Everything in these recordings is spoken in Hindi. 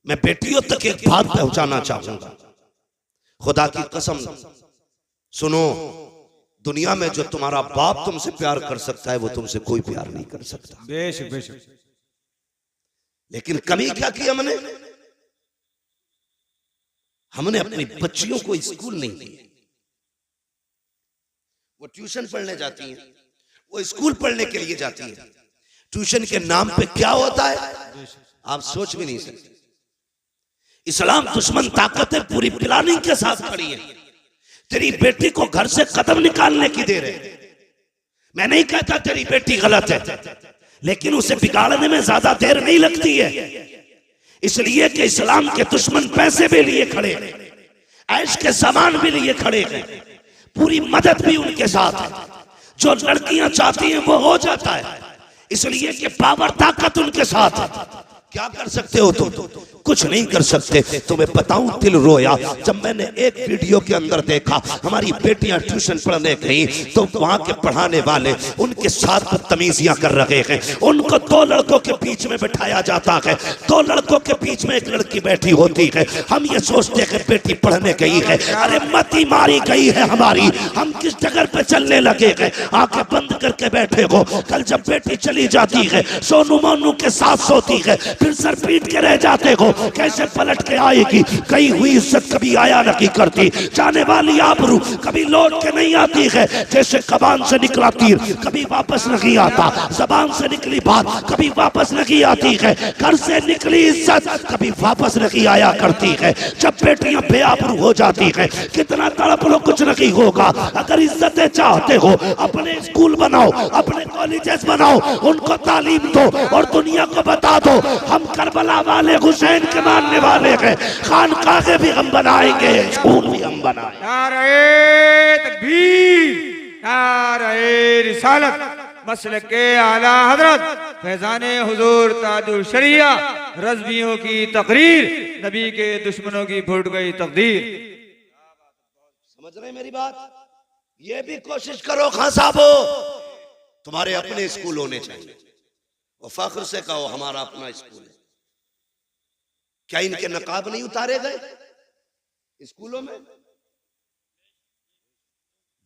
मैं बेटियों तक एक बात पहुंचाना चाहूंगा, खुदा की कसम सुनो, दुनिया में जो तुम्हारा बाप तुमसे प्यार कर सकता है वो तुमसे कोई प्यार नहीं कर सकता। बेशक बेशक। लेकिन कमी क्या की हमने अपनी बच्चियों को स्कूल नहीं दिए। वो ट्यूशन पढ़ने जाती हैं, वो स्कूल पढ़ने के लिए जाती हैं। ट्यूशन के नाम पे क्या होता है आप सोच भी नहीं सकते। इस्लाम दुश्मन ताकतें पूरी प्लानिंग के साथ खड़ी है, तेरी बेटी को घर से कदम निकालने की दे रहे। मैं नहीं कहता तेरी बेटी गलत है, लेकिन उसे बिगाड़ने में ज्यादा देर नहीं लगती है, इसलिए कि इस्लाम के दुश्मन पैसे भी लिए खड़े, ऐश के सामान भी लिए खड़े हैं, पूरी मदद भी उनके साथ है। जो लड़कियां चाहती हैं वो हो जाता है, इसलिए कि पावर ताकत उनके साथ है। क्या कर सकते हो तुम? कुछ नहीं कर सकते। तुम्हें बताऊं दिल रोया जब मैंने एक वीडियो के अंदर देखा, हमारी बेटियां ट्यूशन पढ़ने गई तो वहां के पढ़ाने वाले उनके साथ बदतमीजियां कर रहे हैं। उनको दो लड़कों के बीच में बिठाया जाता है, दो लड़कों के बीच में एक लड़की बैठी होती है। हम ये सोचते हैं बेटी पढ़ने गई है, अरे मती मारी गई है हमारी, हम किस जगह पे चलने लगे हैं? आंखें बंद करके बैठे हो। कल जब बेटी चली जाती है, सोनू मोनू के साथ सोती है, फिर सर पीट के रह जाते हो। कैसे पलट के आएगी? गई हुई इज्जत कभी आया नहीं करती, जाने वाली आबरू कभी लौट के नहीं आती है। जैसे कबान से निकला तीर कभी वापस नहीं आता, जबान से निकली बात कभी वापस नहीं आती है, घर से निकली इज्जत कभी वापस नहीं आया करती है। जब बेटियां बेआबरू हो जाती है, कितना तड़प लो कुछ नहीं होगा। अगर इज्जतें चाहते हो, अपने स्कूल बनाओ, अपने कॉलेजेस बनाओ, उनको तालीम दो और दुनिया को बता दो हम करबला वाले हुसैन के मानने वाले हैं। खानकाहे भी हम बनाएंगे, स्कूल भी हम बनाएंगे। नारे तकबीर, नारे रिसालत, मसलके आला हजरत फैजाने हुजूर ताजुल शरिया, रज़वियों की तकरीर, नबी के दुश्मनों की फूट गई तकदीर। समझ रहे मेरी बात? ये भी कोशिश करो खान साहबो, तुम्हारे अपने स्कूल होने चाहिए और फख्र से कहो हमारा अपना स्कूल है। क्या इनके नकाब नहीं उतारे गए स्कूलों में?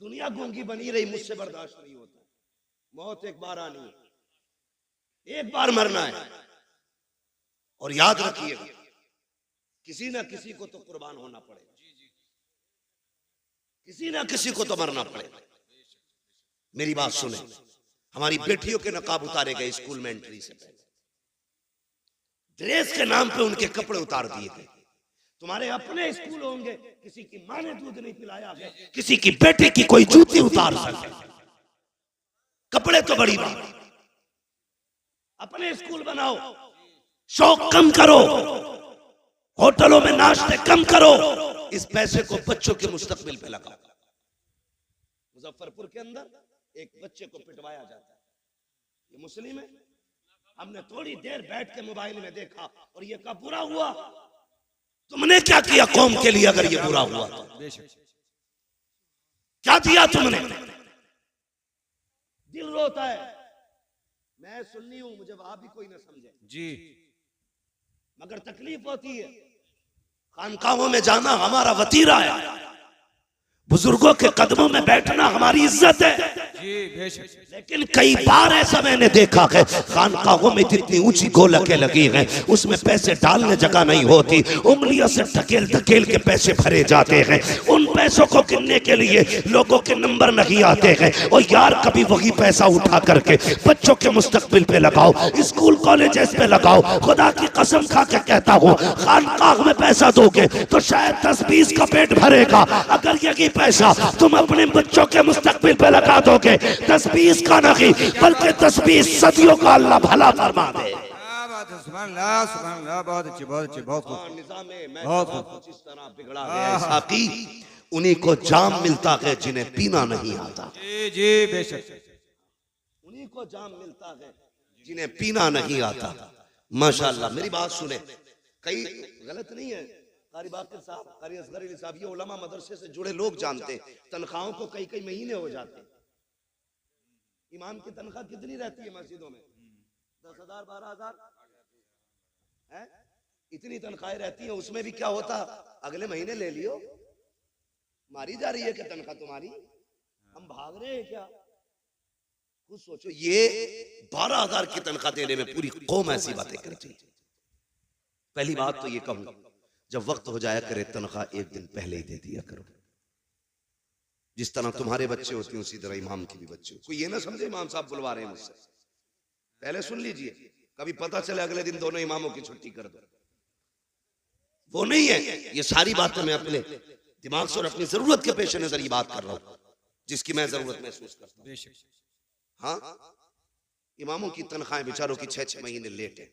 दुनिया गूंगी बनी रही, मुझसे बर्दाश्त नहीं होता। मौत एक बार आनी है, एक बार मरना है, और याद रखिएगा किसी ना किसी को तो कुर्बान होना पड़ेगा, किसी ना किसी को तो मरना पड़ेगा। मेरी बात सुने, हमारी बेटियों के नकाब उतारे गए स्कूल में एंट्री से पहले, ड्रेस के नाम पे उनके कपड़े उतार दिए गए। तुम्हारे अपने स्कूल होंगे, किसी की मां ने दूध नहीं पिलाया है, किसी की बेटे की कोई जूती उतार सके, कपड़े तो बड़ी बात। अपने स्कूल बनाओ, शौक कम करो, होटलों में नाश्ते कम करो, इस पैसे को बच्चों के मुस्तकबिल पे लगाओ। मुजफ्फरपुर के अंदर एक बच्चे को पिटवाया जाता है, ये मुस्लिम है। हमने थोड़ी देर बैठ के मोबाइल में देखा और ये कब बुरा हुआ। तुमने क्या किया कौम के लिए? अगर ये बुरा हुआ तो क्या दिया तुमने? दिल रोता है। मैं सुन्नी हूं, मुझे वहां भी कोई ना समझे जी, मगर तकलीफ होती है। खानकाहों में जाना हमारा वतीरा है, बुजुर्गों के कदमों में बैठना हमारी इज्जत है। जी बेशक। लेकिन कई बार ऐसा मैंने देखा है, खानकाहों में जितनी ऊंची गोलकें लगी हैं उसमें पैसे डालने जगह नहीं होती, उंगलियों से धकेल धकेल के पैसे भरे जाते हैं। उन पैसों को गिनने के लिए लोगों के नंबर नहीं आते हैं। और यार कभी वही पैसा उठा करके बच्चों के मुस्तकबिल पे लगाओ, स्कूल कॉलेजेस पे लगाओ। खुदा की कसम खा के कहता हूँ, खानकाह में पैसा दोगे तो शायद 10-20 का पेट भरेगा। अगर यही पैसा तुम अपने बच्चों के मुस्तकबिल पे लगा दोगे, 10-20 का नहीं बल्कि 10-20 सदियों का अल्लाह भला फरमा दे। सुभान अल्लाह, सुभान अल्लाह। बहुत अच्छी, बहुत अच्छी, बहुत खूब। बहुत इस तरह बिगड़ा है साकी, उन्हीं को जाम मिलता है जिन्हें पीना नहीं आता। जी जी बेशक। उन्हीं को जाम मिलता है जिन्हें पीना नहीं आता। माशाअल्लाह। मेरी बात सुने, कई गलत नहीं है, कारी बाकर साहब, कारी असगर अली साहब, ये उलमा मदरसे से जुड़े लोग जानते हैं, तनख्वाहों को कई कई महीने हो जाते हैं। इमाम की तनख्वाह कितनी रहती है मस्जिदों में? 10,000 12,000 है। इतनी तनख्वाहें रहती हैं, उसमें भी क्या होता, अगले महीने ले लियो, मारी जा रही है कि तनख्वाह तुम्हारी, हम भाग रहे हैं क्या? कुछ सोचो। ये 12,000 की तनख्वाह देने में पूरी कौम ऐसी बातें करती है। पहली बात तो ये कहूं, जब वक्त हो जाया करे तनख्वाह एक दिन पहले ही दे दिया करो। जिस तरह तुम्हारे बच्चे होते हैं उसी तरह इमाम के भी बच्चे। कोई ये ना समझे इमाम साहब बुलवा रहे हैं मुझसे, पहले सुन लीजिए, कभी पता चले अगले दिन दोनों इमामों की छुट्टी कर दो, वो नहीं है। ये सारी बातें मैं अपने दिमाग से और अपनी जरूरत के पेश नजर ये बात कर रहा हूं, जिसकी मैं जरूरत महसूस करता हूं। हाँ, इमामों की तनख्वाहें बेचारों की 6-6 महीने लेट है।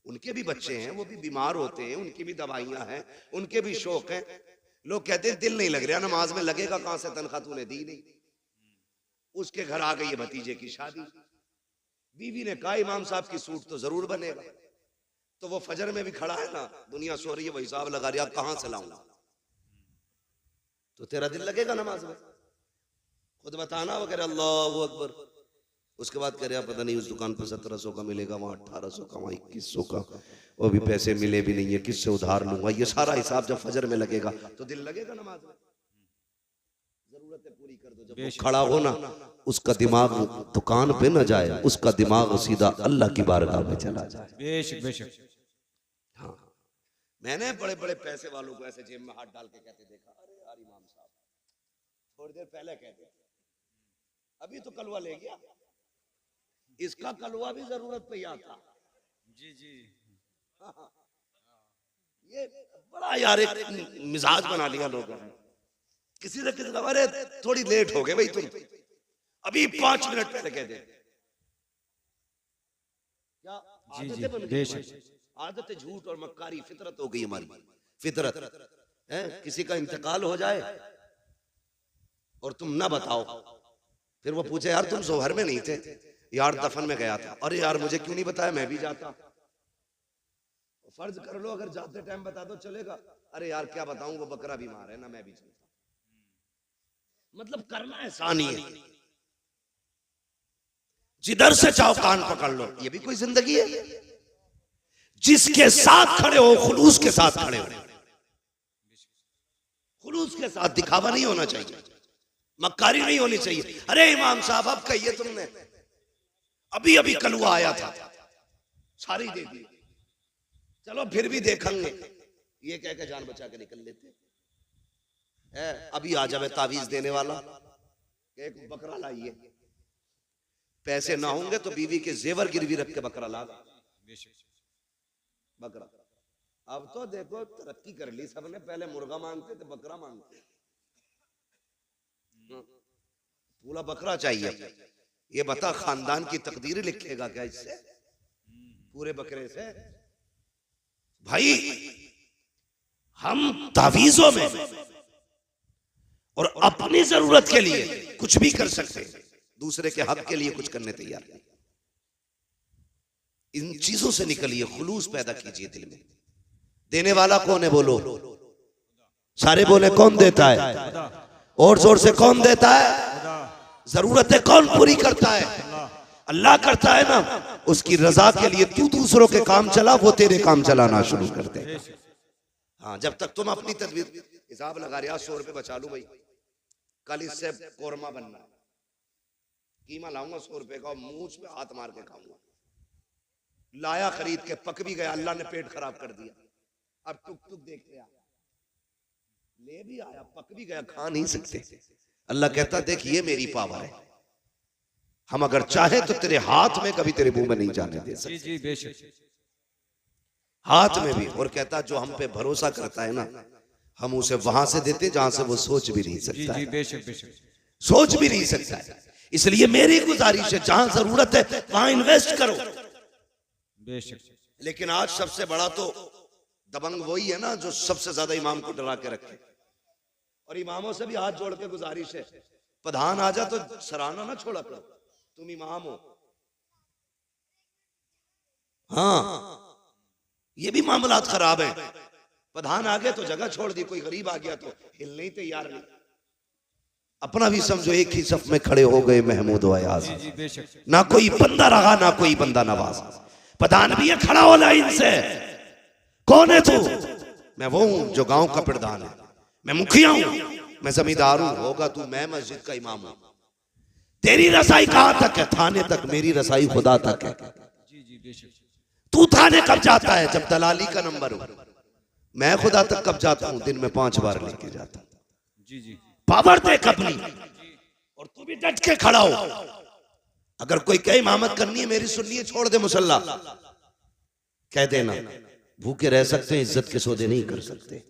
उनके भी बच्चे हैं, वो भी बीमार होते हैं, उनकी भी दवाइयां हैं, उनके भी शौक हैं। लोग कहते हैं दिल नहीं लग रहा नमाज में, लगेगा कहां से, तनख्वाह तूने दी नहीं। उसके घर आ गई है भतीजे की शादी, बीवी ने कहा इमाम साहब की सूट तो जरूर बनेगा, तो वो फजर में भी खड़ा है ना, दुनिया सो रही है, वो हिसाब लगा रही है कहां से लाऊंगा, तो तेरा दिल लगेगा नमाज में? खुद बताना। वो कह रहे अल्लाह अकबर, उसके बाद कह रहे पता नहीं उस दुकान पर 1700 का मिलेगा, वहां 1800 का, वहां 2100 का, वो भी पैसे मिले भी नहीं है, किससे उधार लूंगा। ये सारा हिसाब जब फजर में लगेगा तो दिल लगेगा नमाज में? जरूरतें पूरी कर दो। जब वो खड़ा हो ना, उसका दिमाग दुकान पे न जाए, उसका दिमाग सीधा अल्लाह की बारगाह में चला जाए। बेशक बेशक। हाँ, मैंने बड़े बड़े पैसे वालों को ऐसे जेब में हाथ डाल के कहते देखा, अरे यार इमाम साहब थोड़ी देर पहले कहते, अभी तो कलवा ले गया, इसका कलवा भी जरूरत पे आता। जी जी। हाँ, ये बड़ा यार एक मिजाज बना लिया लोगों ने। किसी ने किसी अरे थोड़ी लेट हो गए भाई, तुम अभी 5 मिनट पहले कह दे। क्या आदतें बन गई? आदत झूठ और मक्कारी फितरत हो गई हमारी, फितरत है। किसी का इंतकाल हो जाए और तुम ना बताओ, फिर वो पूछे यार तुम जोहर में नहीं थे, यार दफन में गया था, अरे यार मुझे क्यों नहीं बताया, मैं भी जाता। फर्ज कर लो अगर जाते टाइम बता दो चलेगा, अरे यार क्या बताऊं वो बकरा बीमार है ना, मैं भी चलता। मतलब करना एहसान ही है, जिधर से चाहो कान पकड़ लो। ये भी कोई जिंदगी है? जिसके साथ खड़े हो खुलूस के साथ खड़े हो, खुलूस के साथ, दिखावा नहीं होना चाहिए, मक्कारी नहीं होनी चाहिए। अरे इमाम साहब अब कहिए तुमने, अभी अभी कलवा आया था, सारी दे दी, चलो फिर भी देखेंगे, ये कह के जान बचा के निकल लेते है। अभी आ जावे तावीज देने वाला, एक बकरा लाइए, पैसे ना होंगे तो बीवी के जेवर गिरवी रख के बकरा ला, बकरा। अब तो देखो तरक्की कर ली सबने, पहले मुर्गा मांगते थे, बकरा मांगते, पूरा बकरा चाहिए। ये बता खानदान की तकदीर लिखेगा क्या इससे, पूरे बकरे से? भाई हम तावीजों में और अपनी जरूरत के लिए कुछ भी कर सकते, दूसरे के हक के लिए कुछ करने तैयार नहीं। इन चीजों से निकलिए, खुलूस पैदा कीजिए दिल में। देने वाला कौन है बोलो, सारे बोले कौन देता है, और जोर से कौन देता है? जरूरतें कौन पूरी करता है? अल्लाह करता है ना। उसकी रजा के लिए तू दूसरों के काम चला, वो तेरे काम चलाना शुरू कर दे। हाँ, जब तक तुम अपनी तदबीर, हिसाब लगा रहे 100 रुपए बचा लूं भाई, कल इससे कोरमा बनना है, कीमा लाऊंगा 100 रुपए का, मूंछ पे हाथ मार के खाऊंगा। लाया खरीद के, पक भी गया, अल्लाह ने पेट खराब कर दिया। अब टुक टुक देखते आ, ले भी आया, पक भी गया, खा नहीं सकते। अल्लाह कहता देख ये मेरी पावर है, हम अगर चाहे तो तेरे हाथ में कभी तेरे मुंह में नहीं जाने दे सकते। जी बेशक, हाथ में भी। और कहता जो हम पे भरोसा करता है ना, हम उसे वहां से देते जहां से वो सोच भी नहीं सकता। जी बेशक बेशक, सोच भी नहीं सकता है। इसलिए मेरी गुजारिश है जहां जरूरत है वहां इन्वेस्ट करो। बेशक। लेकिन आज सबसे बड़ा तो दबंग वही है ना जो सबसे ज्यादा इमाम को डरा के रखे। और इमामों से भी हाथ जोड़ के गुजारिश है, प्रधान आ जा तो सराहना ना छोड़ा करो, तुम इमाम हो। हाँ, ये भी मामलात खराब है। प्रधान आ गए तो जगह छोड़ दी, कोई गरीब आ गया तो हिलने ही तैयार नहीं। अपना भी समझो एक ही सफ में खड़े हो गए महमूद व अयाज, ना कोई बंदा रहा ना कोई बंदा नवाज। प्रधान भी है खड़ा हो लाइन से, कौन है तू? मैं वो हूं जो गांव का प्रधान है, मैं मुखिया हूं, मैं जमींदार हूं। होगा तू, मैं मस्जिद का इमाम हूं। तेरी रसाई कहां तक है? थाने तक। मेरी रसाई खुदा तक है। तू थाने कब जाता है? जब दलाली का नंबर हो। मैं खुदा तक कब जाता हूं? दिन में 5 बार लेके जाता हूं। पावर देख अपनी, और तू भी डट के खड़ा हो। अगर कोई कहे इमामत करनी है मेरी सुननी है, छोड़ दे मुसल्ला, कह देना। भूखे रह सकते हैं, इज्जत के सौदे नहीं कर सकते।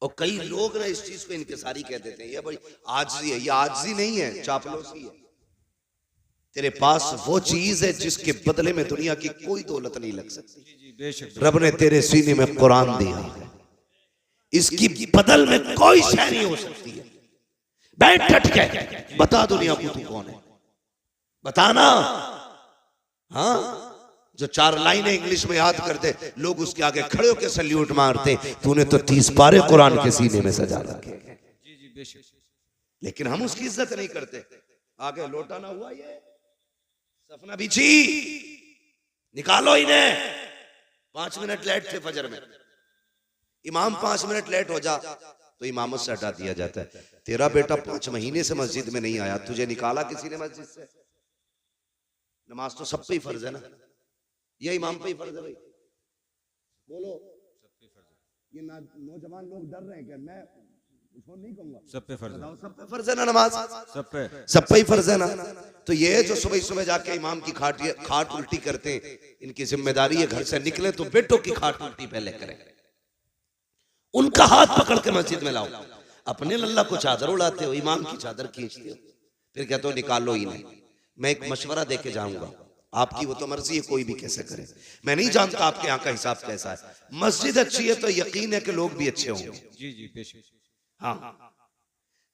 और कई लोग ना इस चीज को इनकिसारी कह देते हैं, ये भाई आजिज़ी है। ये आजिज़ी नहीं है, चापलूसी है। तेरे पास वो चीज है जिसके बदले में दुनिया की कोई दौलत नहीं लग सकती। रब ने तेरे सीने में कुरान दिया है, इसकी बदल में कोई शय नहीं हो सकती है। बैठ डट के बता दुनिया को तू कौन है, बताना। हाँ, जो 4 लाइनें इंग्लिश में याद करते लोग उसके आगे खड़े होकर सल्यूट मारते। तूने तो 30 पारे कुरान के सीने में सजा रखे, लेकिन हम उसकी इज्जत नहीं करते। आगे लौटाना हुआ, ये सपना बिछी, निकालो इन्हें। 5 मिनट लेट थे फजर में, इमाम 5 मिनट लेट हो जा तो इमामत से हटा दिया जाता है। तेरा बेटा 5 महीने से मस्जिद में नहीं आया, तुझे निकाला किसी ने मस्जिद से? नमाज तो सब पे ही फर्ज है ना, ये इमाम पे ही फर्ज है भाई। बोलो, ये नौजवान लोग डर रहे हैं क्या? मैं उसको नहीं कहूंगा, सब पे फर्ज है। सब पे फर्ज है ना नमाज, सब पे ही फर्ज है ना। तो ये जो सुबह सुबह जाके इमाम की खाट उल्टी करते हैं, इनकी जिम्मेदारी है घर से निकले तो बेटों की खाट उल्टी पहले करें, उनका हाथ पकड़ के मस्जिद में लाओ। अपने लल्ला को चादर उड़ाते हो, इमाम की चादर खींचते हो, फिर कहते हो निकालो ही नहीं। मैं एक मशवरा देके जाऊंगा, आपकी वो तो मर्जी है, कोई भी कैसे करे। मैं नहीं जानता आपके यहाँ का हिसाब कैसा है। मस्जिद अच्छी है तो यकीन है कि लोग भी अच्छे होंगे। हाँ,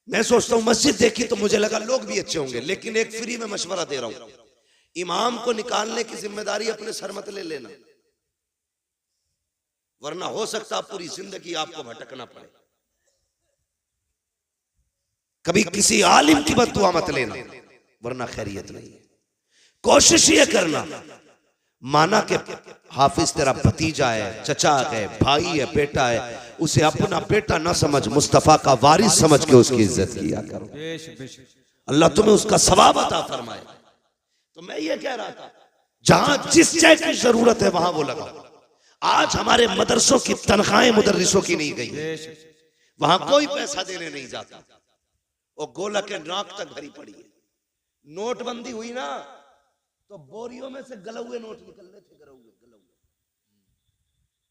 मैं सोचता हूँ मस्जिद देखी तो मुझे लगा लोग भी अच्छे होंगे, लेकिन एक फ्री में मशवरा दे रहा हूं, इमाम को निकालने की जिम्मेदारी अपने सर मत ले लेना, वरना हो सकता पूरी जिंदगी आपको भटकना पड़े। कभी किसी आलिम की बद्दुआ मत लेना, वरना खैरियत नहीं है। कोशिश ये करना, माना कि हाफिज तेरा भतीजा है, चचा है, भाई है, बेटा है, उसे अपना बेटा ना समझ, मुस्तफा का वारिस समझ के उसकी इज्जत किया करो। अल्लाह तुम्हें उसका सवाब अता फरमाए। तो मैं ये कह रहा था, जहां जिस चीज की जरूरत है वहां वो लगाओ। आज हमारे मदरसों की तनख्वाहें मुदर्रिसों की नहीं गई, वहां कोई पैसा देने नहीं जाता, और गोला के नाक तक भरी पड़ी है। नोटबंदी हुई ना तो बोरियों में से गले हुए नोट निकल रहे थे, गले हुए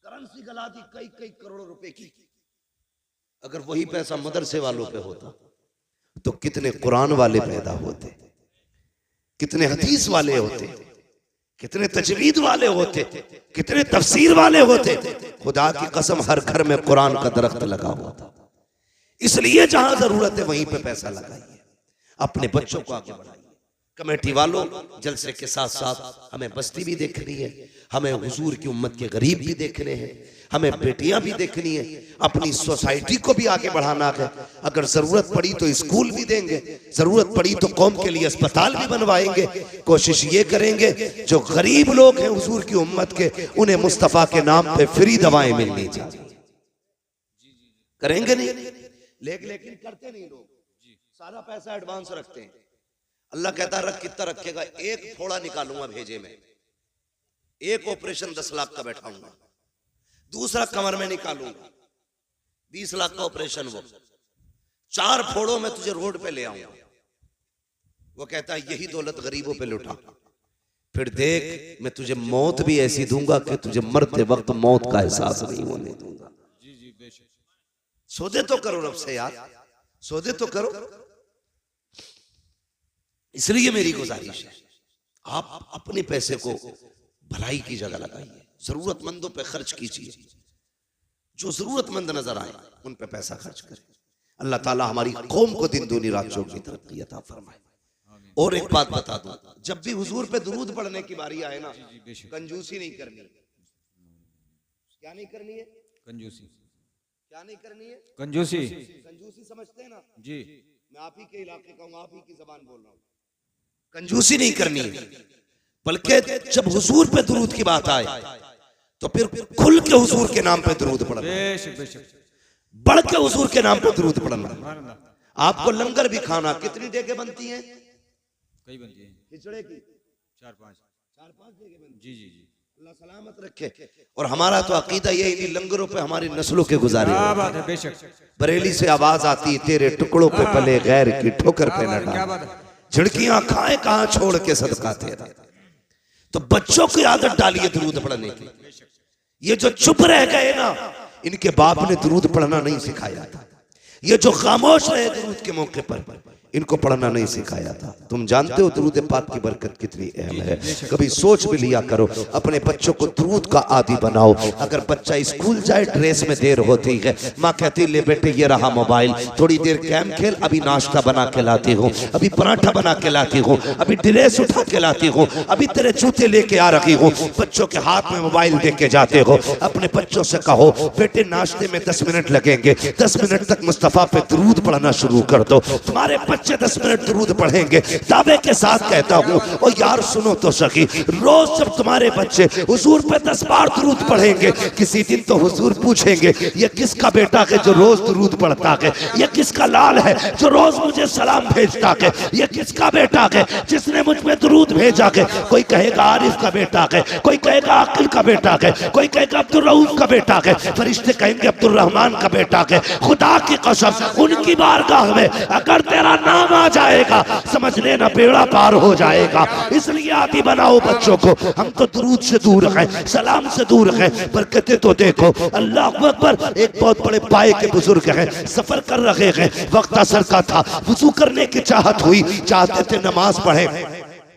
करेंसी गला दी कई कई करोड़ों रुपए की। अगर वही पैसा मदरसे वालों पे होता तो कितने कुरान वाले पैदा होते, कितने हदीस वाले होते, कितने तजवीद वाले होते, कितने तफसीर वाले होते। खुदा की कसम हर घर में कुरान का दरख्त लगा होता। इसलिए जहां जरूरत है वहीं पे पैसा लगाइए, अपने बच्चों को आगे बढ़ाइए। कमेटी वालों, जलसे के साथ साथ हमें बस्ती भी देखनी है, हमें हुजूर की उम्मत के गरीब भी देखने हैं, हमें बेटियां भी देखनी है, अपनी सोसाइटी को भी आगे बढ़ाना है। अगर जरूरत पड़ी तो स्कूल भी देंगे, जरूरत पड़ी तो कौम के लिए अस्पताल भी बनवाएंगे। कोशिश ये करेंगे जो गरीब लोग हैं हुजूर की उम्मत के, उन्हें मुस्तफा के नाम पे फ्री दवाएं मिलनी चाहिए। करेंगे नहीं, लेकिन करते नहीं लोग, सारा पैसा एडवांस रखते हैं। अल्लाह कहता है रख, कितना रखेगा? एक फोड़ा निकालूंगा भेजे में, एक ऑपरेशन 10 लाख का बैठाऊंगा, दूसरा कमर में निकालूंगा 20 लाख का ऑपरेशन, वो 4 फोड़ों में तुझे रोड पे ले आऊंगा। वो कहता है यही दौलत गरीबों पे लुटा, फिर देख मैं तुझे मौत भी ऐसी दूंगा कि तुझे मरते वक्त मौत का एहसास नहीं होने दूंगा। सौदे तो करो रब से यार, सौदे तो करो। इसलिए मेरी गुजारिश है, आप अपने पैसे को भलाई की जगह लगाइए, जरूरतमंदों पे खर्च कीजिए, जो जरूरतमंद नजर आए उन पे पैसा खर्च करें। अल्लाह ताला हमारी कौम को दिन दूनी रात चौगुनी तरक्की अता फरमाए। और एक बात बता दूं, जब भी हुजूर पे दुरूद पढ़ने की बारी आए ना, कंजूसी नहीं करनी। क्या नहीं करनी है? कंजूसी। क्या नहीं करनी है? कंजूसी। कंजूसी समझते हैं ना जी, मैं आप ही के इलाके का हूं, आप ही की जबान बोल रहा हूं। कंजूसी नहीं करनी है, बल्कि जब हुजूर पे दुरूद की बात आए तो फिर खुल के हुजूर के नाम पे दरूद पढ़ना, बेशक बेशक, बढ़ के हुजूर के नाम पे दरूद पढ़ना। सुभान अल्लाह। आपको लंगर भी खाना, कितनी देगे बनती हैं? कई बनती है, खिचड़े की 4-5 देगे बनती। जी जी जी, अल्लाह सलामत रखे। और हमारा तो अकीदा ये इन्हीं लंगरों पे हमारी नस्लों के गुजारे। क्या बात है, बेशक बरेली से आवाज आती, तेरे टुकड़ों पे पले गैर की ठोकर पे न क्या डाल, बात है, झिड़कियां खाए कहां छोड़ के सदका तेरा। तो बच्चों की आदत डालिए दरूद पढ़ने की। ये जो चुप रह गए ना, इनके बाप ने दरूद पढ़ना नहीं सिखाया था। ये जो खामोश रहे दरूद के मौके पर, इनको पढ़ना नहीं सिखाया था। तुम जानते हो दरूद पाक की बरकत कितनी अहम है। कभी सोच भी लिया करो, अपने बच्चों को दरूद का आदी बनाओ। अगर बच्चा स्कूल जाए, ड्रेस में देर होती है, माँ कहती ले बेटे ये रहा मोबाइल, थोड़ी देर गेम खेल, अभी नाश्ता बना के लाती हूँ, अभी पराठा बना के लाती हूँ, अभी ड्रेस उठा के लाती हूँ, अभी तेरे जूते लेके आ रही हूँ। बच्चों के हाथ में मोबाइल दे के जाते हो। अपने बच्चों से कहो बेटे नाश्ते में 10 मिनट लगेंगे, 10 मिनट तक मुस्तफा पे दरूद पढ़ना शुरू कर दो। तुम्हारे बच्चे 10 मिनट दरूद पढ़ेंगे। दावे के साथ कहता हूँ, और यार सुनो तो सही, रोज जब तुम्हारे बच्चे हुजूर पे 10 बार दरूद पढ़ेंगे, किसी दिन तो हुजूर पूछेंगे ये किसका बेटा है जो रोज दरूद पढ़ता है, ये किसका लाल है जो रोज मुझे सलाम भेजता है, ये किसका बेटा है जिसने मुझ पे दरूद भेजा है। कोई कहेगा आरिफ का बेटा है, कोई कहेगा आकिल का बेटा है, कोई कहेगा अब्दुल रऊफ का बेटा है, फरिश्ते कहेंगे अब्दुल रहमान का बेटा है। खुदा की कसम, उनकी बारगाह में अगर तेरा नाम आ जाएगा, समझ लेना बेड़ा पार हो जाएगा। इसलिए आदि बनाओ बच्चों को। हम तो दरूद से दूर हैं, सलाम से दूर हैं, बरकतें तो देखो। अल्लाह अकबर। एक बहुत बड़े पाए के बुजुर्ग हैं, सफर कर रहे हैं, वक्त असर का था, वुजू करने की चाहत हुई, चाहते थे नमाज पढ़े,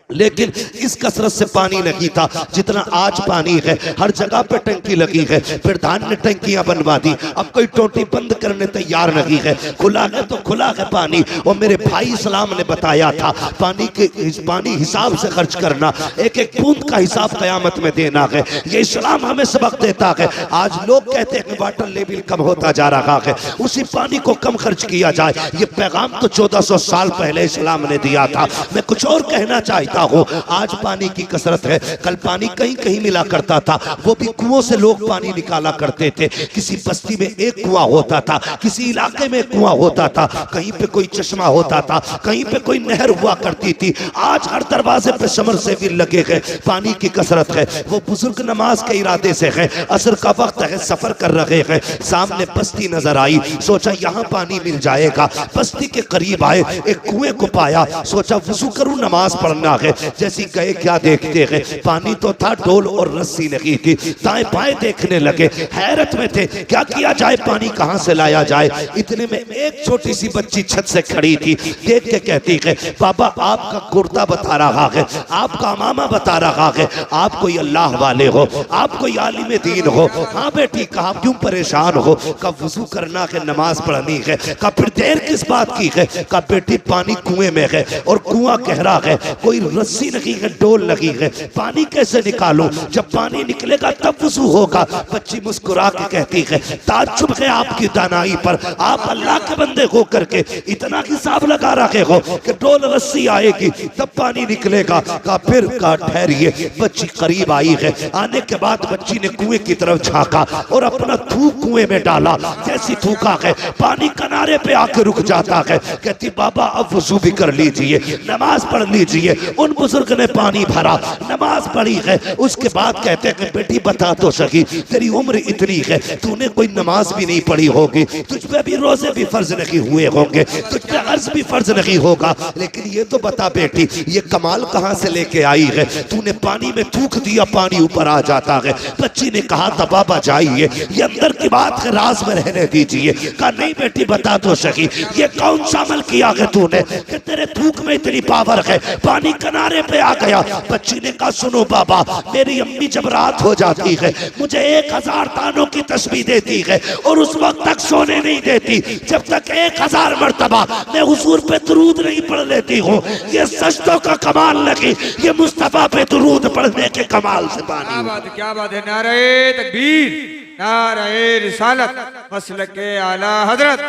लेकिन इस कसरत से पानी नहीं था जितना आज पानी है। हर जगह पे टंकी लगी है, प्रधान ने टंकियां बनवा दी, अब कोई टोटी बंद करने तैयार नहीं है। खुला है तो खुला है पानी। और मेरे भाई इस्लाम ने बताया था पानी हिसाब से खर्च करना, एक एक बूंद का हिसाब कयामत में देना है। ये इस्लाम हमें सबक देता है। आज लोग कहते हैं वाटर लेवल कम होता जा रहा है, उसी पानी को कम खर्च किया जाए। ये पैगाम तो 1400 साल पहले इस्लाम ने दिया था। मैं कुछ और कहना चाहता हो, आज पानी की कसरत है, कल पानी कहीं कहीं मिला करता था, वो भी कुओं से लोग पानी निकाला करते थे। किसी बस्ती में एक कुआं होता था, किसी इलाके में कुआं होता था, कहीं पे कोई चश्मा होता था, कहीं पे कोई नहर हुआ करती थी। आज हर दरवाजे पे समर से भी लगे गए। पानी की कसरत है। वो बुजुर्ग नमाज के इरादे से है, असर का वक्त है, सफर कर रहे हैं, सामने बस्ती नजर आई, सोचा यहाँ पानी मिल जाएगा। बस्ती के करीब आए, एक कुएं को पाया, सोचा वुजू करूं नमाज पढ़ना है। जैसी गए क्या देखते हैं, पानी तो था, डोल और रस्सी नहीं थी। दाएं बाएं देखने लगे, हैरत में थे, क्या किया जाए, पानी कहां से लाया जाए। इतने में एक छोटी सी बच्ची छत से खड़ी थी, देख के कहती है बाबा आपका कुर्ता बता रहा है, आपका मामा बता रहा है, आप कोई अल्लाह वाले हो, आप कोई आलिम दीन हो। हाँ बेटी, कहा क्यों परेशान हो, कब वुजू करना है, नमाज पढ़नी है, कब फिर देर किस बात की है। कहा बेटी पानी कुएं में है और कुआं गहरा है, कोई रस्सी नहीं है, डोल लगी है, पानी कैसे निकालूं, जब पानी निकलेगा तब वुजू होगा। बच्ची मुस्कुरा के कहती है ताज्जुब है आपकी दानाई पर, आप अल्लाह के बंदे हो करके इतना हिसाब लगा रखे हो कि डोल रस्सी आएगी तब पानी निकलेगा। का फिर का ठहरिए। बच्ची करीब आई है, आने के बाद बच्ची ने कुएं की तरफ झांका और अपना थूक कुएं में डाला। जैसी थूका है, पानी किनारे पे आके रुक जाता है। कहती बाबा अब वुजू भी कर लीजिए, नमाज पढ़ लीजिए। उन बुजुर्ग ने पानी भरा, नमाज पढ़ी है। उसके बाद कहते हैं बेटी बता तो सही, तेरी उम्र इतनी है, तूने कोई नमाज भी नहीं पढ़ी होगी, तुझ पे भी रोजे भी फर्ज नहीं हुए होंगे, तुझ पे अर्ज भी फर्ज नहीं होगा, लेकिन ये तो बता बेटी ये कमाल कहां से लेके आई है, तूने पानी में थूक दिया, पानी ऊपर आ जाता है। बच्ची ने कहा था बाबा जाइए, ये अंदर की बात है, राज में रहने दीजिए। कहा नहीं बेटी बता तो सही, ये कौन सा अमल किया है तूने कि तेरे थूक में इतनी पावर है, पानी किनारे पे आ गया। बच्ची ने कहा सुनो बाबा, मेरी अम्मी जब रात हो जाती है मुझे 1000 तानों की तस्बीह देती है और उस वक्त तक सोने नहीं देती जब तक 1000 मर्तबा मैं हुजूर पे दरूद नहीं पढ़ लेती हूँ। ये सजदों का कमाल नहीं, ये मुस्तफा पे दरूद पढ़ने के कमाल से पानी। क्या बात है, नारे तकबीर, नारे रिसालत, मसलके आला हजरत,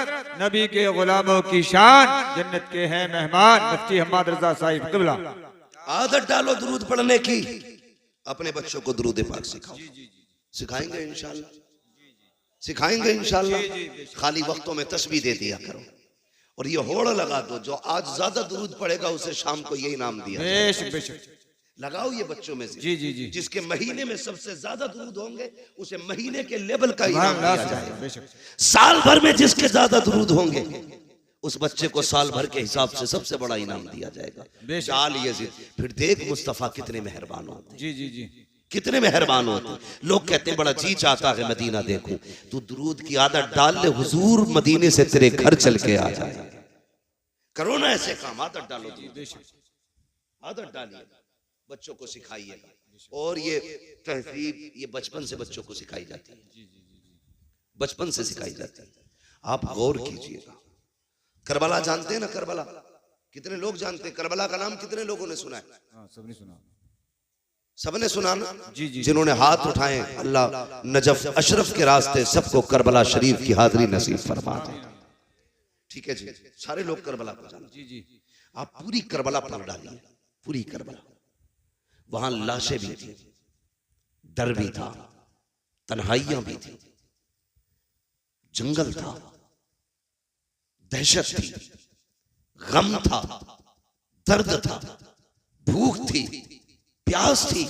नबी के गुलामों की शान, जन्नत के हैं मेहमान, मुफ्ती हम्माद रजा साहिब क़िबला। आदत डालो दरूद पढ़ने की, अपने बच्चों को दरूद पाक सिखाओ। सिखाएंगे इंशाल्लाह, सिखाएंगे इंशाल्लाह। खाली वक्तों में तस्बीह दे दिया करो और ये होड़ लगा दो, जो आज ज्यादा दुरूद पड़ेगा उसे शाम को यही नाम दिया जाएगा। बेशक बेशक लगाओ ये बच्चों में से, जी जी जी। जिसके महीने में सबसे ज्यादा दुरूद होंगे उसे महीने के लेवल का इनाम दिया जाएगा। बेशक साल भर में जिसके ज्यादा दुरूद होंगे उस बच्चे को साल भर के हिसाब से सबसे बड़ा इनाम दिया जाएगा। बेशक। चाल ये जिद। फिर देख मुस्तफा कितने मेहरबान होते हैं, जी जी जी। कितने मेहरबान होते हैं। लोग कहते हैं बड़ा जी चाहता है मदीना देखूं, तू दुरूद की आदत डाल ले, हुजूर मदीने से तेरे घर चल के आ जाए। करो ना ऐसे काम, आदत डालो जी, आदत डालिए, बच्चों को सिखाइएगा। और ये तहजीब ये बचपन से बच्चों को सिखाई जाती है, बचपन से सिखाई जाती है। आप गौर कीजिएगा, करबला जानते हैं ना, करबला कितने लोग जानते हैं? करबला का नाम कितने लोगों ने सुना है? सबने सुना, सबने सुना ना? जी जी। जिन्होंने हाथ उठाए, अल्लाह नजफ अशरफ के रास्ते सबको करबला शरीफ की हाजिरी नसीब फरमा दे। ठीक है जी, सारे लोग करबला को जानते। जी जी। आप पूरी करबला पढ़ डालिए, पूरी करबला। वहां लाशें भी थी, डर भी था, तन्हाइयां भी थी, जंगल था, दहशत थी, गम था, दर्द था, भूख थी, प्यास थी।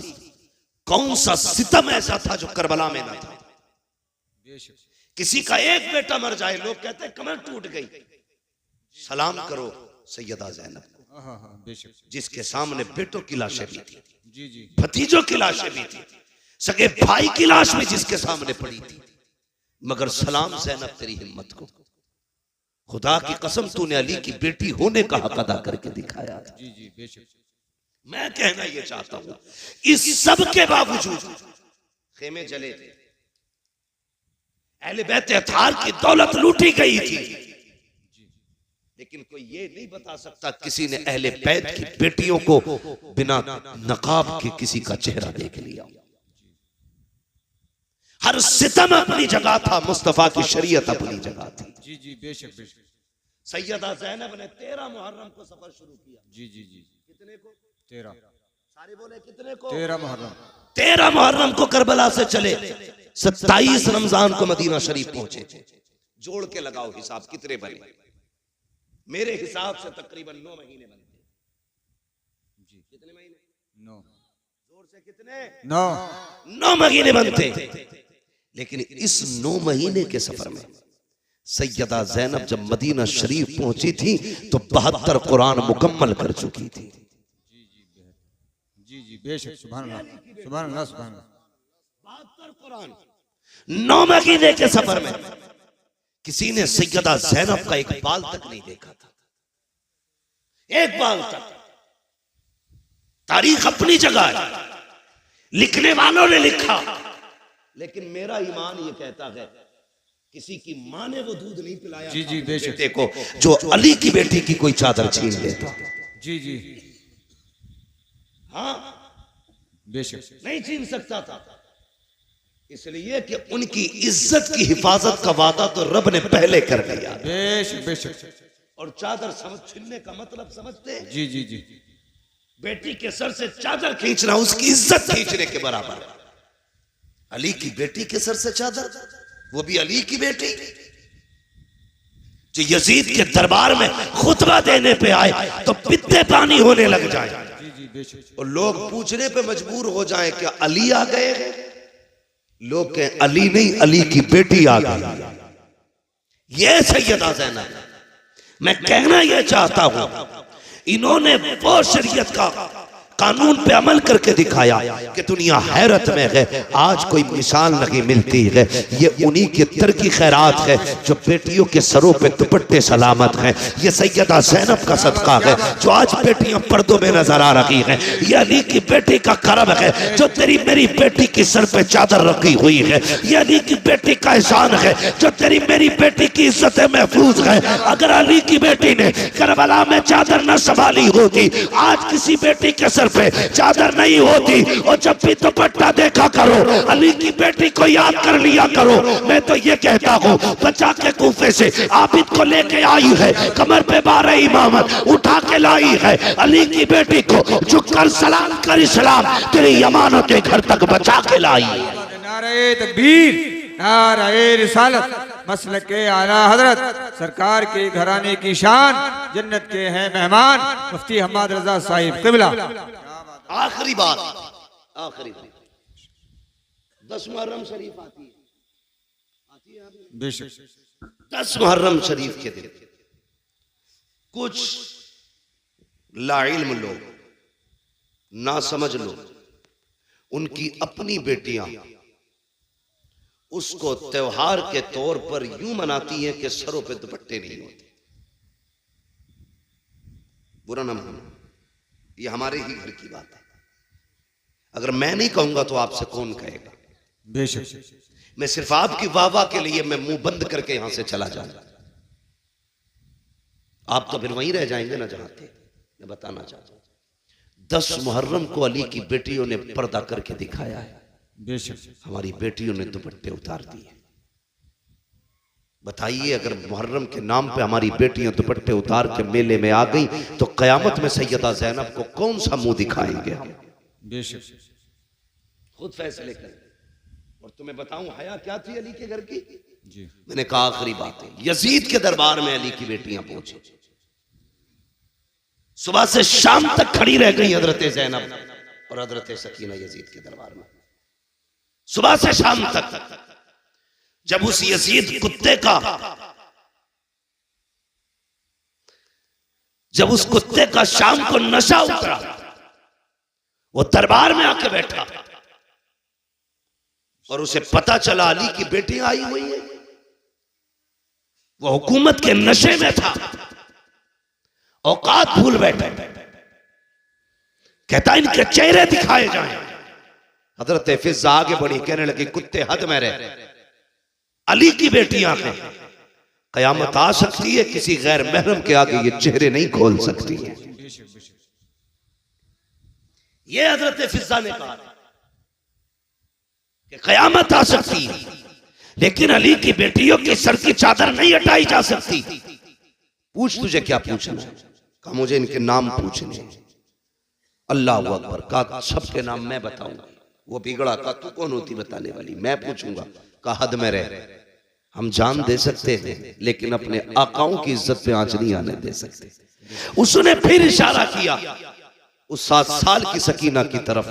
कौन सा सितम ऐसा था जो करबला में ना था? किसी का एक बेटा मर जाए, लोग कहते हैं कमर टूट गई, सलाम करो सैयदा ज़ैनब को, जिसके सामने बेटों की लाशें भी थी, जी जी। भतीजों की लाशें भी थी, सगे भाई की लाश भी जिसके सामने पड़ी थी। मगर सलाम ज़ैनब तेरी हिम्मत को, खुदा की कसम तूने अली की बेटी होने का हक अदा करके दिखाया। जी जी बेशक। मैं कहना ये चाहता हूं, इस सब के बावजूद खेमे जले थे, अहले बैत अतार की दौलत लूटी गई थी, लेकिन कोई ये नहीं बता सकता किसी ने अहले बैत की बेटियों को बिना नकाब के किसी का चेहरा देख लिया। हर सितम अपनी जगह था, मुस्तफा की शरीयत अपनी जगह थी। जी जी बेशक बेशक। सैयदा ज़ैनब ने 13 मुहर्रम को सफर शुरू किया। जी जी जी। कितने को? 13। सारे बोले कितने को? 13 मुहर्रम। 13 मुहर्रम को करबला से चले, 27 रमजान को मदीना शरीफ पहुंचे। जोड़ के लगाओ हिसाब कितने बने? मेरे हिसाब से तकरीबन 9 महीने बनते। जी। कितने महीने? 9। जोर से कितने? 9 महीने बनते। लेकिन इस 9 महीने के सफर में सैयदा ज़ैनब जब मदीना शरीफ पहुंची थी तो 72 कुरान मुकम्मल कर चुकी थी। जी जी बेशक। सुभान अल्लाह सुभान अल्लाह सुभान अल्लाह। 72 कुरान 9 महीने के सफर में किसी ने सैयदा ज़ैनब का एक बाल तक नहीं देखा था, एक बाल तक। तारीख अपनी जगह है, लिखने वालों ने लिखा, लेकिन मेरा ईमान ये कहता है किसी की मां ने वो दूध नहीं पिलाया। जी जी बेशक। बेटे को जो अली की बेटी की कोई चादर छीन लेता। जी जी हाँ बेशक। नहीं छीन सकता था, इसलिए कि उनकी इज्जत की हिफाजत का वादा तो रब ने पहले कर दिया। बेशक बेशक। और चादर समझ छीनने का मतलब समझते? जी जी जी। बेटी के सर से चादर खींचना उसकी इज्जत खींचने के बराबर। अली की बेटी के सर से चादर, वो भी अली की बेटी जो यजीद के दरबार में खुतबा देने पे आए तो पित्ते पानी होने लग जाए। जी जी बेशक। और लोग पूछने पे मजबूर हो जाएं क्या अली आ गए? लोग कहें अली नहीं, अली की बेटी आ गई। ये सैयदा ज़ैनब। मैं कहना यह चाहता हूं, इन्होंने वो शरीयत का कानून पे अमल करके दिखाया कि दुनिया हैरत में है। आज कोई मिसाल नहीं मिलती है। ये उन्हीं के तरकी खैरात है जो बेटियों के सरों पे दुपट्टे सलामत हैं। ये सैयदा ज़ैनब का सदका है जो आज बेटियां पर्दों में नजर आ रही हैं। ये अली की बेटी का करम है जो तेरी मेरी बेटी की सर पे चादर रखी हुई है। ये अली की बेटी का एहसान है जो तेरी मेरी बेटी की इज्जत महफूज है। अगर अली की बेटी ने करबला में चादर न संभाली होती, आज किसी बेटी के सर पे चादर नहीं होती। और जब भी दुपट्टा देखा करो, अली की बेटी को याद कर लिया करो। मैं तो ये कहता हूँ, बचा के कूफे से आबिद को लेके आई है, कमर पे 12 इमामत उठा के लाई है। अली की बेटी को झुककर सलाम कर इस्लाम तेरी अमानत के घर तक बचा के लाई है। नारे तकबीर, नारे रिसालत, मसलके आला हजरत, सरकार के घराने की शान, जन्नत के हैं मेहमान, मुफ्ती हम्माद रजा साहिब क़िबला। आखिरी बात, आखिरी बात, 10 मुहर्रम शरीफ आती है आप? बेशक 10 मुहर्रम शरीफ के दिन कुछ लाइल्म लोग, ना समझ लोग, उनकी अपनी बेटियां उसको त्योहार के तौर पर यूं मनाती हैं कि सरों पे दुपट्टे नहीं होते। बुरा ना मानो, ये हमारे ही घर की बात है। अगर मैं नहीं कहूंगा तो आपसे कौन कहेगा? बेशक मैं सिर्फ आपकी वाहवाह के लिए मैं मुंह बंद करके यहां से चला जाऊंगा, आप तो फिर वहीं रह जाएंगे ना जहां थे। मैं बताना चाहता हूं, 10 मुहर्रम को अली की बेटियों ने पर्दा करके दिखाया है। बेशक हमारी बेटियों ने दुपट्टे उतार दिए। बताइए, अगर मुहर्रम के नाम पे हमारी बेटियां दुपट्टे उतार के मेले में आ गई तो कयामत में सैयदा ज़ैनब को कौन सा मुंह दिखाएंगे हम? बेशक खुद फैसले करें। और तुम्हें बताऊं हया क्या थी अली के घर की? जी मैंने कहा आखिरी बात है, यजीद के दरबार में अली की बेटियां पहुंची, सुबह से शाम तक खड़ी रह गई हजरत ज़ैनब और हजरत सकीना यजीद के दरबार में, सुबह से शाम तक। जब उस यजीद कुत्ते का, जब उस कुत्ते का शाम को नशा उतरा, वो दरबार में आके बैठा और उसे पता चला अली की बेटियां आई हुई है, वो हुकूमत के नशे में था, औकात भूल बैठे। कहता इनके चेहरे दिखाए जाएं। हजरत फिजा आगे बढ़ी, कहने लगी कुत्ते हद में रहे, अली की बेटियां हैं, कयामत आ सकती है, किसी गैर महरम के आगे ये चेहरे नहीं खोल सकती है। ये हजरत फिजा ने कहा कि कयामत आ सकती है, लेकिन अली की बेटियों के सर की चादर नहीं हटाई जा सकती। पूछ, तुझे क्या पूछना है? कहा मुझे इनके नाम पूछने। अल्लाह अकबर। कहा सबके नाम मैं बताऊंगा। वो बिगड़ा, कहा तू कौन होती बताने वाली? मैं पूछूंगा। कहा हद में रह, हम जान दे सकते हैं लेकिन अपने आकाओं की इज्जत पे आंच नहीं आने दे सकते। उसने फिर इशारा किया उस 7 साल की सकीना की तरफ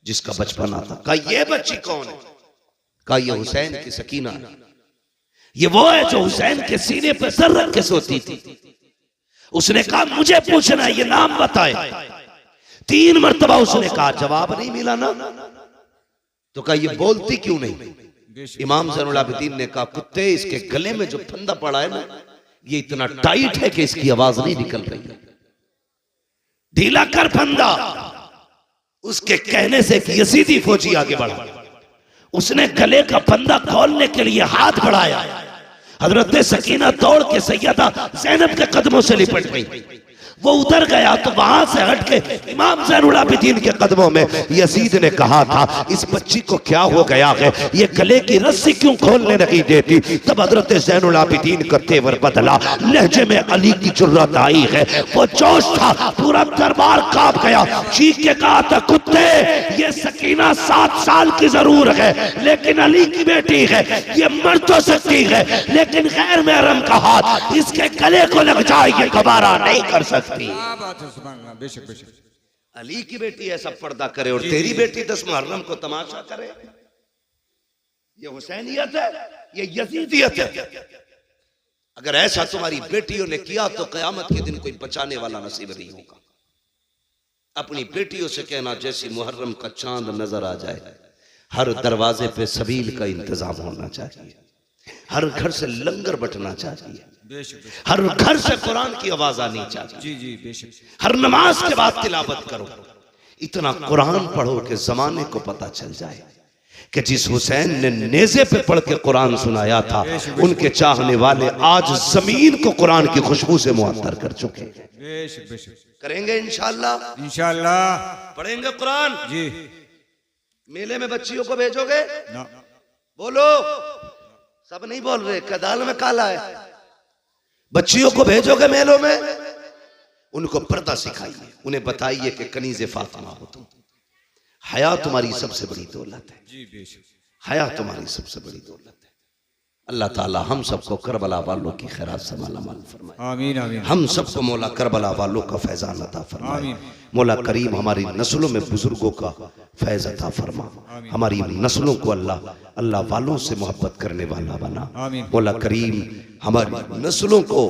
जिसका बचपना था। कहा ये बच्ची कौन है? कहा ये हुसैन की सकीना है, ये वो है जो हुसैन के सीने पे सर रख के सोती थी। उसने कहा मुझे पूछना है, ये नाम बताए। 3 मरतबा उसने कहा, जवाब नहीं मिला ना। तो कहा ये बोलती क्यों नहीं? इमाम ज़ैनुल आबिदीन ने कहा कुत्ते, इसके गले में जो फंदा पड़ा है ना, ये इतना टाइट है कि इसकी आवाज नहीं निकल रही है, ढीला कर फंदा। उसके कहने से यजीदी फौजी आगे बढ़ा, उसने गले का फंदा खोलने के लिए हाथ बढ़ाया। हजरत सकीना दौड़ के सैयदा ज़ैनब के कदमों से लिपट गई। वो उधर गया तो वहां से हट के इमाम ज़ैनुल आबिदीन के कदमों में यजीद ने कहा था इस बच्ची को क्या हो गया है, ये गले की रस्सी क्यों खोलने नहीं देती? तब हजरत ज़ैनुल आबिदीन का तेवर बदला, लहजे में अली की जुर्रत आई है, वो जोश था, पूरा दरबार कांप गया। चीख के कहा था कुत्ते, ये सकीना 7 साल की जरूर है लेकिन अली की बेटी है, ये मर तो सकती है लेकिन गैर महरम का हाथ इसके गले को लग जाए, ये गवारा नहीं कर सकती। बेशक बेशक। अली की बेटी ऐसा पर्दा करे और तेरी बेटी 10 मुहर्रम को तमाशा करे, ये हुसैनियत है, ये यजीदियत है। अगर ऐसा तुम्हारी बेटियों ने किया तो कयामत के दिन कोई बचाने वाला नसीब नहीं होगा। अपनी बेटियों से कहना जैसी मुहर्रम का चांद नजर आ जाए, हर दरवाजे पे सबील का इंतजाम होना चाहिए, हर घर से लंगर बटना चाहिए, हर घर से कुरान की आवाज आनी चाहिए। जी जी बेशक। हर नमाज के बाद तिलावत करो, इतना कुरान पढ़ो कि जमाने को पता चल जाए कि जिस हुसैन ने नेज़े पे पढ़ के कुरान सुनाया था, उनके चाहने वाले आज जमीन को कुरान की खुशबू से मुअत्तर कर चुके हैं। बेशक बेशक। करेंगे इंशाअल्लाह, इंशाअल्लाह पढ़ेंगे कुरान। जी। मेले में बच्चियों को भेजोगे ना। बोलो, सब नहीं बोल रहे, कदाल में काला है। बच्चियों को भेजोगे मेलों में, उनको पर्दा सिखाइए, उन्हें बताइए कि कनीज़े फातिमा हो तुम, हया तुम्हारी सबसे बड़ी दौलत है। जी बेशक। हया तुम्हारी सबसे बड़ी दौलत है। अल्लाह ताला हम सबको करबला वालों की खैरात से मालामाल फरमाए। आमीन आमीन हम सबको मौला करबला वालों का फैजान अता फरमाए। आमीन। मौला करीम हमारी नस्लों में बुजुर्गों का फैज अता फरमा। हमारी नस्लों को अल्लाह वालों से मोहब्बत करने वाला बना। आमीन। मौला करीम हमारी नस्लों को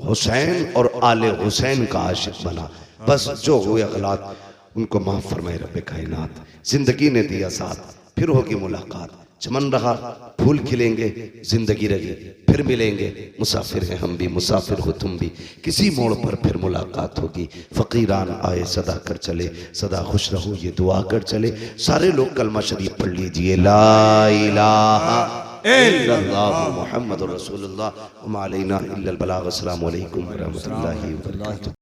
हुसैन और आले हुसैन का आशिक बना। बस जो हुए गलत उनको माफ फरमाए रब्बे कायनात। जिंदगी ने दिया साथ, फिर होगी मुलाकात। चमन रहा फूल खिलेंगे, जिंदगी रही फिर मिलेंगे। मुसाफिर हैं हम भी, मुसाफिर हो तुम भी, किसी मोड़ पर फिर मुलाकात होगी। फकीरान आए सदा कर चले, सदा खुश रहो ये दुआ कर चले। सारे लोग कलमा शरीफ पढ़ लीजिए, ला इलाहा इल्लल्लाह मुहम्मदुर रसूलुल्लाह व मा अलैना इल्लल बलाग। अस्सलामु अलैकुम व रहमतुल्लाहि व बरकातुहू।